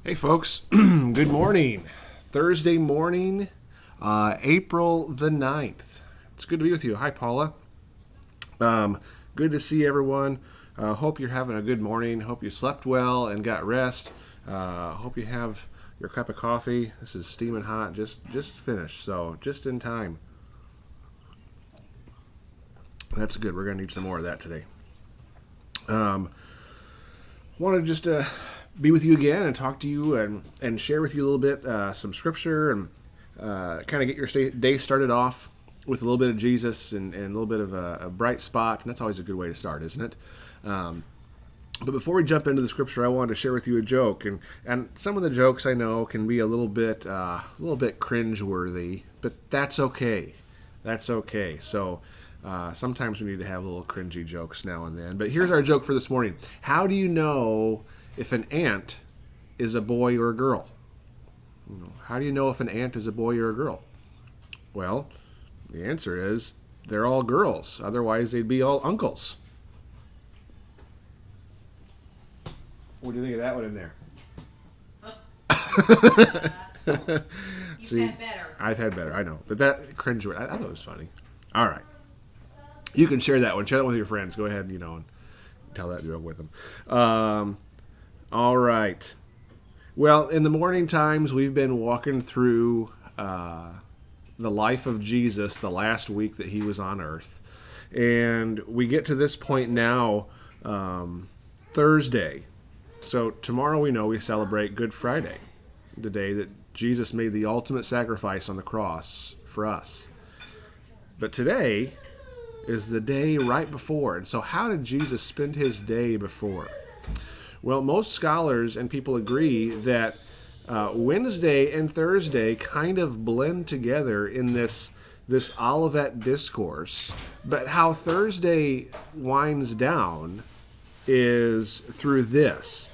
Hey folks, good morning. Thursday morning, April the 9th. It's good to be with you. Hi, Paula. Good to see everyone. Hope you're having a good morning. Hope you slept well and got rest. Hope you have your cup of coffee. This is steaming hot. Just finished, so just in time. That's good. We're going to need some more of that today. Want to just be with you again and talk to you and share with you a little bit some scripture and kind of get your day started off with a little bit of Jesus and a little bit of a bright spot. And that's always a good way to start, isn't it? But before we jump into the scripture, I wanted to share with you a joke, and some of the jokes I know can be a little bit cringeworthy, but that's okay. That's okay. So sometimes we need to have little cringy jokes now and then. But here's our joke for this morning. How do you know if an ant is a boy or a girl? How do you know if an ant is a boy or a girl? Well, the answer is they're all girls. Otherwise, they'd be all uncles. What do you think of that one in there? You've had better. I've had better, I know. But that cringe, I thought it was funny. All right. You can share that one. Share that with your friends. Go ahead and tell that joke with them. All right. Well, in the morning times, we've been walking through the life of Jesus the last week that he was on earth. And we get to this point now, Thursday. So tomorrow we celebrate Good Friday, the day that Jesus made the ultimate sacrifice on the cross for us. But today is the day right before. And so how did Jesus spend his day before? Well, most scholars and people agree that Wednesday and Thursday kind of blend together in this Olivet discourse. But how Thursday winds down is through this.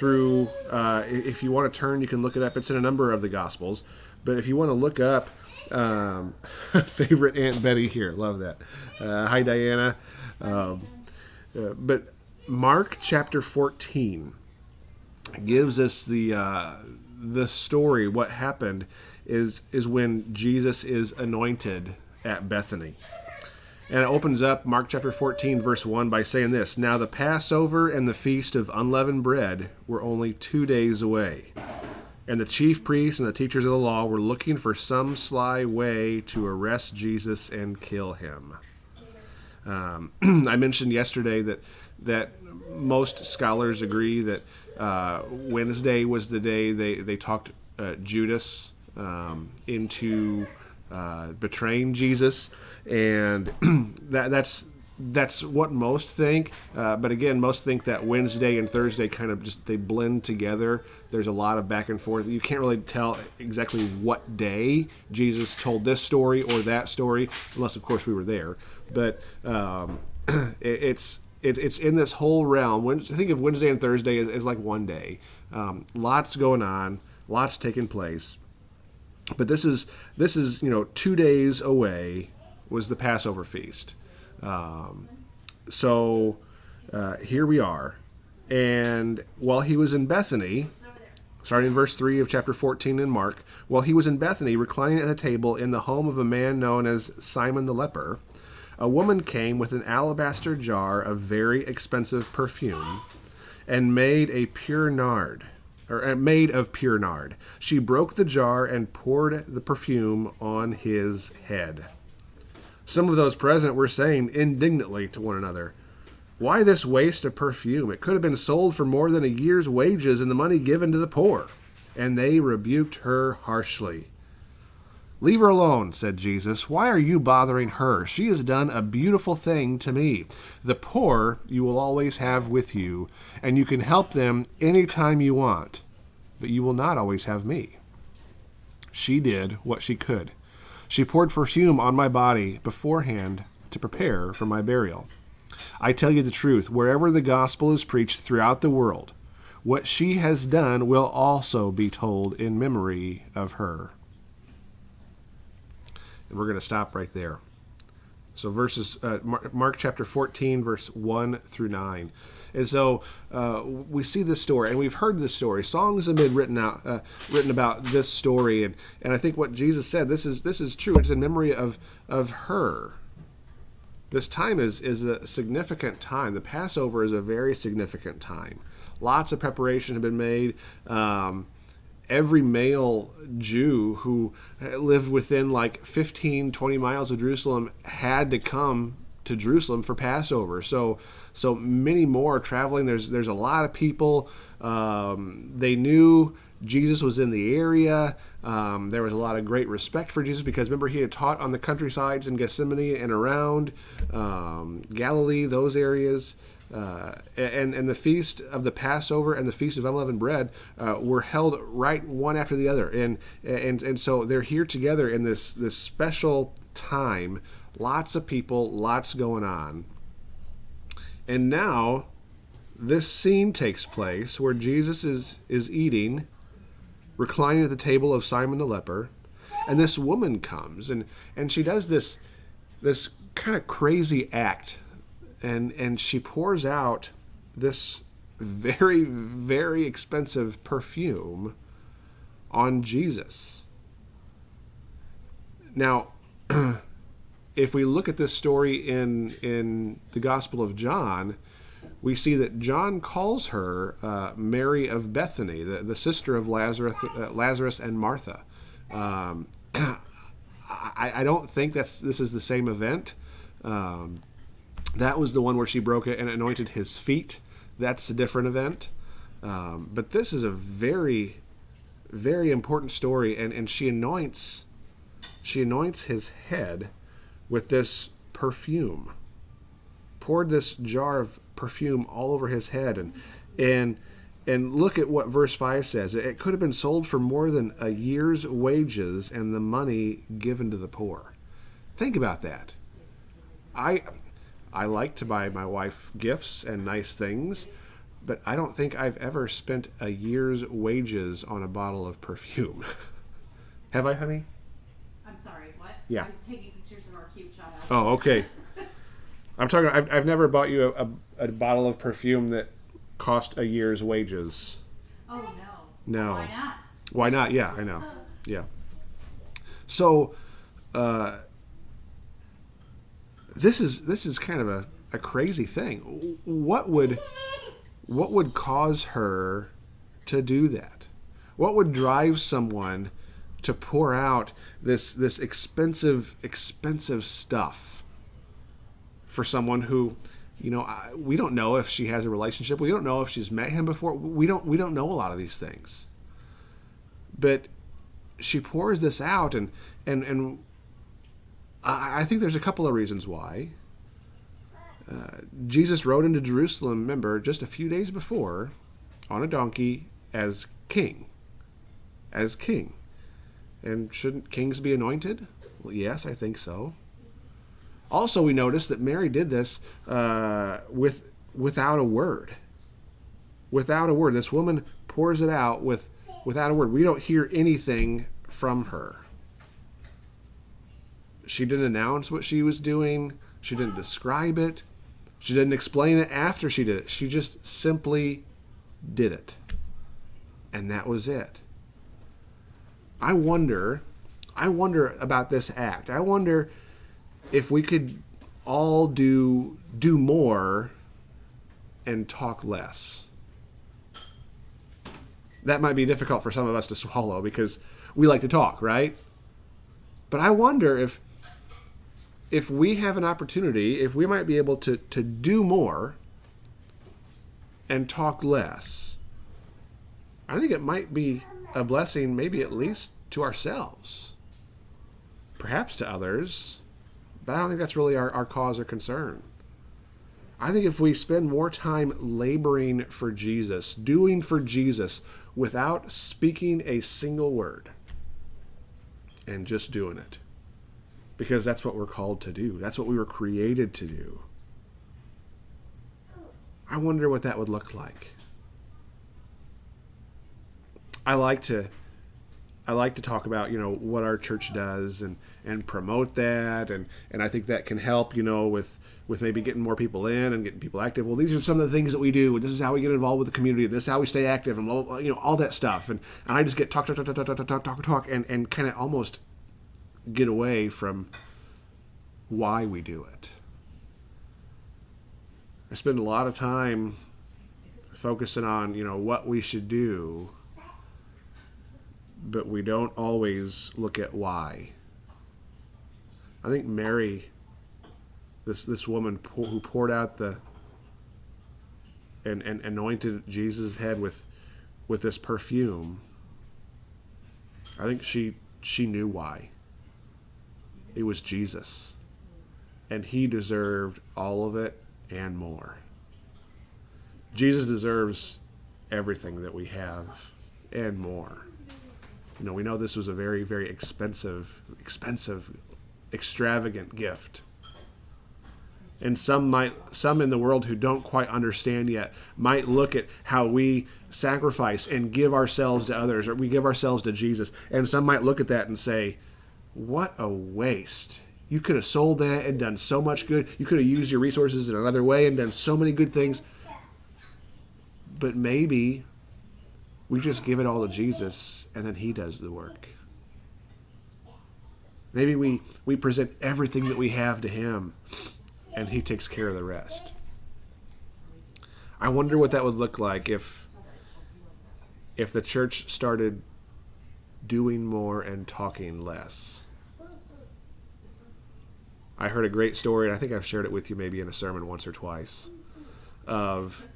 If you want to turn, you can look it up. It's in a number of the Gospels. But if you want to look up, favorite Aunt Betty here. Love that. Hi, Diana. But Mark chapter 14 gives us the story. What happened is when Jesus is anointed at Bethany. And it opens up Mark chapter 14, verse 1 by saying this: Now the Passover and the feast of unleavened bread were only 2 days away. And the chief priests and the teachers of the law were looking for some sly way to arrest Jesus and kill him. I mentioned yesterday that most scholars agree that Wednesday was the day they talked Judas into betraying Jesus, and that's what most think. But again, most think that Wednesday and Thursday kind of they blend together. There's a lot of back and forth. You can't really tell exactly what day Jesus told this story or that story, unless of course we were there. But it's in this whole realm. Think of Wednesday and Thursday as like one day. Lots going on, lots taking place. But this is 2 days away was the Passover feast. So here we are. And while he was in Bethany, starting in verse 3 of chapter 14 in Mark, while he was in Bethany, reclining at the table in the home of a man known as Simon the leper, a woman came with an alabaster jar of very expensive perfume and made of pure nard. She broke the jar and poured the perfume on his head. Some of those present were saying indignantly to one another, "Why this waste of perfume? It could have been sold for more than a year's wages and the money given to the poor." And they rebuked her harshly. "Leave her alone," said Jesus. "Why are you bothering her? She has done a beautiful thing to me. The poor you will always have with you, and you can help them any time you want, but you will not always have me. She did what she could. She poured perfume on my body beforehand to prepare for my burial. I tell you the truth, wherever the gospel is preached throughout the world, what she has done will also be told in memory of her." And we're going to stop right there. So Mark chapter 14, verse 1 through 9. And so we see this story, and we've heard this story. Songs have been written about this story, and I think what Jesus said, this is true. It's in memory of her. This time is a significant time. The Passover is a very significant time. Lots of preparation have been made. Every male Jew who lived within like 15, 20 miles of Jerusalem had to come to Jerusalem for Passover. So many more traveling. There's a lot of people. They knew Jesus was in the area. There was a lot of great respect for Jesus because remember he had taught on the countrysides in Gethsemane and around Galilee, those areas. And the feast of the Passover and the feast of unleavened bread were held right one after the other, and so they're here together in this special time. Lots of people, lots going on, and now this scene takes place where Jesus is eating, reclining at the table of Simon the leper, and this woman comes and she does this kind of crazy act. And she pours out this very, very expensive perfume on Jesus. Now, if we look at this story in the Gospel of John, we see that John calls her Mary of Bethany, the sister of Lazarus and Martha. I don't think this is the same event. That was the one where she broke it and anointed his feet. That's a different event. But this is a very, very important story. And she anoints his head with this perfume. Poured this jar of perfume all over his head. And look at what verse 5 says. It could have been sold for more than a year's wages and the money given to the poor. Think about that. I like to buy my wife gifts and nice things, but I don't think I've ever spent a year's wages on a bottle of perfume. Have I, honey? I'm sorry, what? Yeah. I was taking pictures of our cute child. Oh, okay. I'm talking. I've never bought you a bottle of perfume that cost a year's wages. Oh, no. No. Why not? Why not? Yeah, I know. Yeah. So, this is kind of a crazy thing. What would cause her to do that? What would drive someone to pour out this expensive stuff for someone who, we don't know if she has a relationship. We don't know if she's met him before. We don't know a lot of these things. But she pours this out, and I think there's a couple of reasons why. Jesus rode into Jerusalem, remember, just a few days before, on a donkey as king. As king. And shouldn't kings be anointed? Well, yes, I think so. Also, we notice that Mary did this without a word. Without a word. This woman pours it out without a word. We don't hear anything from her. She didn't announce what she was doing. She didn't describe it. She didn't explain it after she did it. She just simply did it. And that was it. I wonder about this act. I wonder if we could all do more and talk less. That might be difficult for some of us to swallow because we like to talk, right? But I wonder if we have an opportunity, if we might be able to do more and talk less. I think it might be a blessing, maybe at least to ourselves, perhaps to others, but I don't think that's really our cause or concern. I think if we spend more time laboring for Jesus, doing for Jesus without speaking a single word and just doing it, because that's what we're called to do. That's what we were created to do. I wonder what that would look like. I like to I like to talk about, what our church does and promote that. And I think that can help, with maybe getting more people in and getting people active. Well, these are some of the things that we do. This is how we get involved with the community. This is how we stay active and, all that stuff. And I just get talk, and kind of almost get away from why we do it. I spend a lot of time focusing on, what we should do, but we don't always look at why. I think Mary, this woman who poured out and anointed Jesus' head with this perfume, I think she knew why. It was Jesus. And he deserved all of it and more. Jesus deserves everything that we have and more. We know this was a very, very expensive, extravagant gift. And some in the world who don't quite understand yet might look at how we sacrifice and give ourselves to others, or we give ourselves to Jesus. And some might look at that and say, what a waste. You could have sold that and done so much good. You could have used your resources in another way and done so many good things. But maybe we just give it all to Jesus and then he does the work. Maybe we present everything that we have to him and he takes care of the rest. I wonder what that would look like if the church started doing more and talking less. I heard a great story, and I think I've shared it with you maybe in a sermon once or twice, of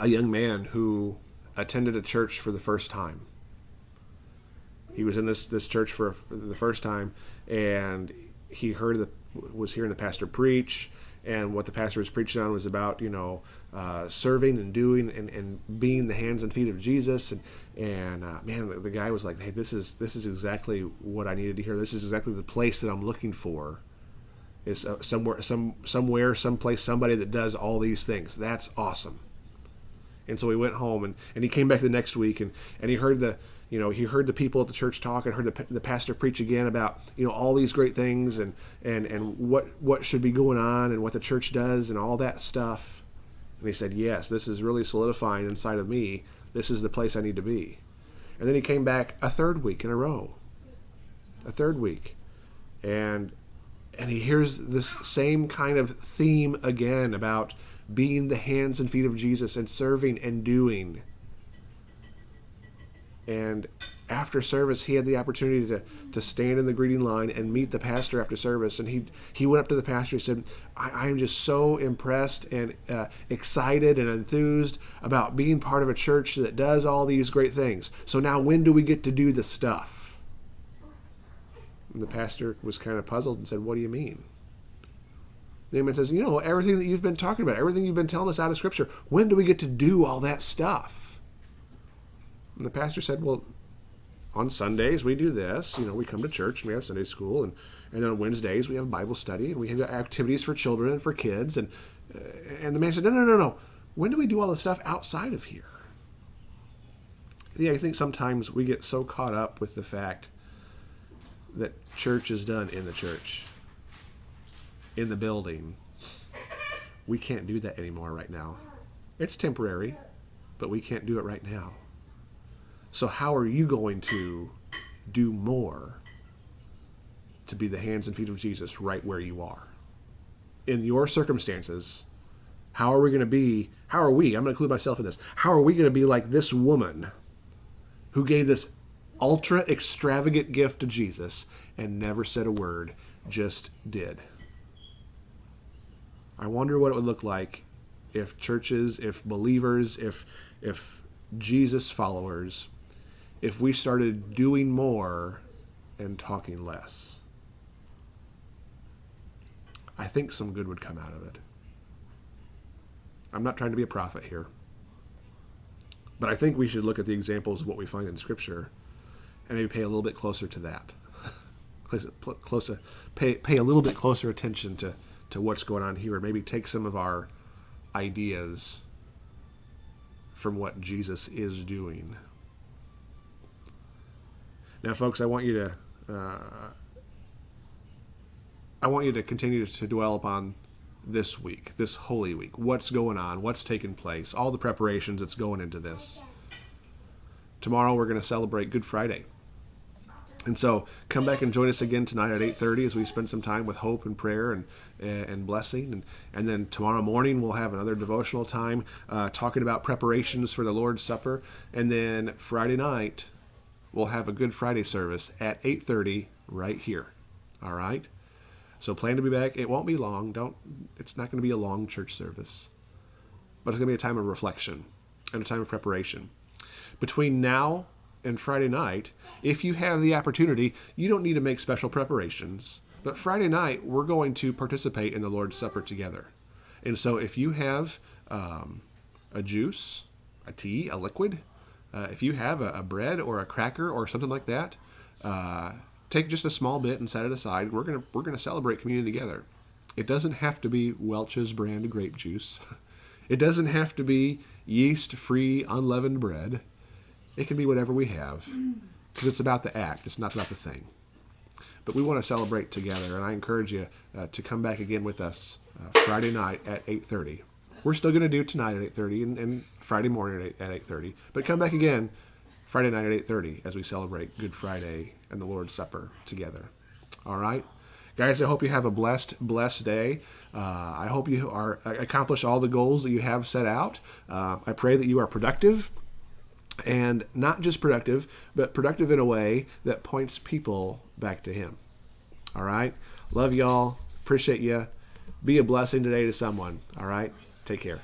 a young man who attended a church for the first time. He was in this church for the first time, and he was hearing the pastor preach, and what the pastor was preaching on was about serving and doing and being the hands and feet of Jesus, and man, the guy was like, hey, this is exactly what I needed to hear. This is exactly the place that I'm looking for. Is somewhere, someplace, somebody that does all these things. That's awesome. And so he went home and he came back the next week and he heard the people at the church talk and heard the pastor preach again about all these great things and what should be going on and what the church does and all that stuff. And he said, yes, this is really solidifying inside of me. This is the place I need to be. And then he came back a third week in a row. And he hears this same kind of theme again about being the hands and feet of Jesus and serving and doing. And after service, he had the opportunity to stand in the greeting line and meet the pastor after service. And he went up to the pastor and said, I am just so impressed and excited and enthused about being part of a church that does all these great things. So now when do we get to do the stuff? And the pastor was kind of puzzled and said, what do you mean? The man says, everything that you've been talking about, everything you've been telling us out of Scripture, when do we get to do all that stuff? And the pastor said, well, on Sundays we do this. We come to church and we have Sunday school. And then on Wednesdays we have Bible study and we have activities for children and for kids. And the man said, no. When do we do all the stuff outside of here? Yeah, I think sometimes we get so caught up with the fact that church is done in the church, in the building. We can't do that anymore right now. It's temporary, but we can't do it right now. So how are you going to do more to be the hands and feet of Jesus right where you are? In your circumstances, how are we, I'm going to include myself in this, how are we going to be like this woman who gave this ultra extravagant gift to Jesus and never said a word, just did? I wonder what it would look like if churches, if believers, if Jesus followers, if we started doing more and talking less. I think some good would come out of it. I'm not trying to be a prophet here, but I think we should look at the examples of what we find in Scripture and maybe pay a little bit closer to that. Pay a little bit closer attention to what's going on here, and maybe take some of our ideas from what Jesus is doing. Now, folks, I want you to continue to dwell upon this week, this Holy Week. What's going on? What's taking place? All the preparations that's going into this. Tomorrow we're going to celebrate Good Friday. And so come back and join us again tonight at 8:30 as we spend some time with hope and prayer and blessing. And then tomorrow morning we'll have another devotional time talking about preparations for the Lord's Supper. And then Friday night we'll have a Good Friday service at 8:30 right here. All right? So plan to be back. It won't be long. It's not going to be a long church service. But it's going to be a time of reflection and a time of preparation. Between now and Friday night, if you have the opportunity, you don't need to make special preparations. But Friday night, we're going to participate in the Lord's Supper together. And so if you have a juice, a tea, a liquid, if you have a bread or a cracker or something like that, take just a small bit and set it aside. We're gonna celebrate communion together. It doesn't have to be Welch's brand grape juice. It doesn't have to be yeast-free, unleavened bread. It can be whatever we have, because it's about the act. It's not about the thing. But we want to celebrate together, and I encourage you to come back again with us Friday night at 8:30. We're still going to do tonight at 8:30 and Friday morning at 8:30. But come back again Friday night at 8:30 as we celebrate Good Friday and the Lord's Supper together. All right? Guys, I hope you have a blessed day. I hope you accomplish all the goals that you have set out. I pray that you are productive. And not just productive, but productive in a way that points people back to Him. All right? Love y'all. Appreciate you. Be a blessing today to someone. All right? Take care.